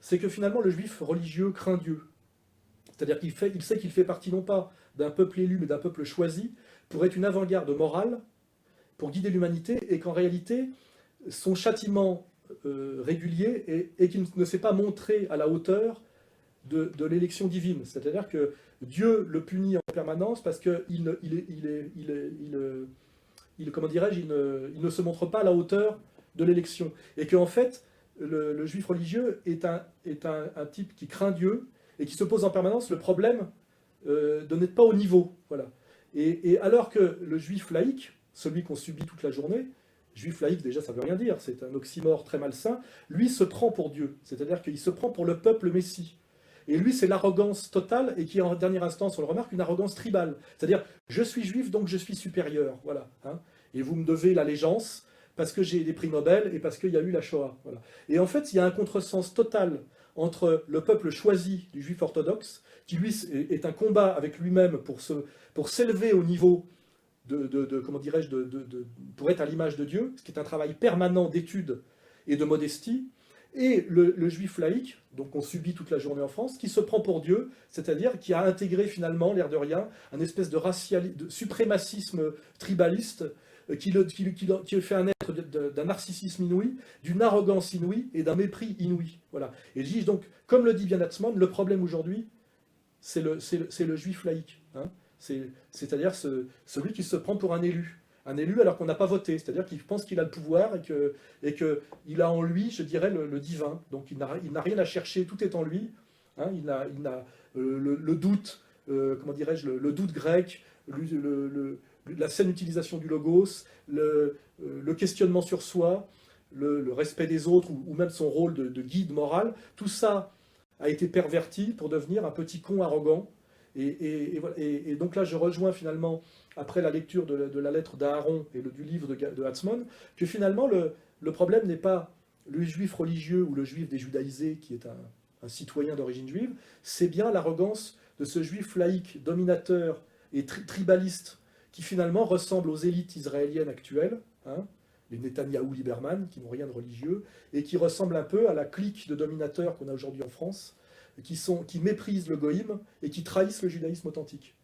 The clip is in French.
c'est que finalement le juif religieux craint Dieu. C'est-à-dire il sait qu'il fait partie non pas d'un peuple élu, mais d'un peuple choisi, pour être une avant-garde morale, pour guider l'humanité, et qu'en réalité, son châtiment régulier est qu'il ne s'est pas montré à la hauteur de l'élection divine. C'est-à-dire que Dieu le punit en permanence parce qu'il comment dirais-je, il ne se montre pas à la hauteur de l'élection. Et qu'en fait, le juif religieux est un type qui craint Dieu et qui se pose en permanence le problème de n'être pas au niveau. Voilà. Et alors que le juif laïque, celui qu'on subit toute la journée, juif laïque déjà ça veut rien dire, c'est un oxymore très malsain, lui se prend pour Dieu, c'est-à-dire qu'il se prend pour le peuple messie. Et lui c'est l'arrogance totale, et qui est en dernière instance, on le remarque, une arrogance tribale. C'est-à-dire, je suis juif donc je suis supérieur, voilà. Hein, et vous me devez l'allégeance parce que j'ai des prix Nobel et parce qu'il y a eu la Shoah. Voilà. Et en fait, il y a un contresens total entre le peuple choisi du juif orthodoxe, qui lui est un combat avec lui-même pour s'élever au niveau comment dirais-je, pour être à l'image de Dieu, ce qui est un travail permanent d'étude et de modestie, et le juif laïque, donc qu'on subit toute la journée en France, qui se prend pour Dieu, c'est-à-dire qui a intégré finalement, l'air de rien, un espèce de suprémacisme tribaliste qui fait un être d'un narcissisme inouï, d'une arrogance inouïe et d'un mépris inouï. Voilà. Et je dis donc, comme le dit bien Atzmon, le problème aujourd'hui, c'est le juif laïque. Hein. C'est-à-dire celui qui se prend pour un élu. Un élu alors qu'on n'a pas voté, c'est-à-dire qu'il pense qu'il a le pouvoir et qu'il a en lui, je dirais, le divin. Donc il n'a rien à chercher, tout est en lui. Hein, il a le doute, comment dirais-je, le doute grec, la saine utilisation du logos, le questionnement sur soi, le respect des autres ou même son rôle de guide moral. Tout ça a été perverti pour devenir un petit con arrogant. Et donc là, je rejoins finalement, après la lecture de la lettre d'Aaron et du livre de Atzmon, que finalement, le problème n'est pas le juif religieux ou le juif déjudaïsé, qui est un citoyen d'origine juive, c'est bien l'arrogance de ce juif laïque, dominateur et tribaliste, qui finalement ressemble aux élites israéliennes actuelles, hein, les Netanyahou Lieberman, qui n'ont rien de religieux, et qui ressemble un peu à la clique de dominateurs qu'on a aujourd'hui en France, qui méprisent le goïm et qui trahissent le judaïsme authentique.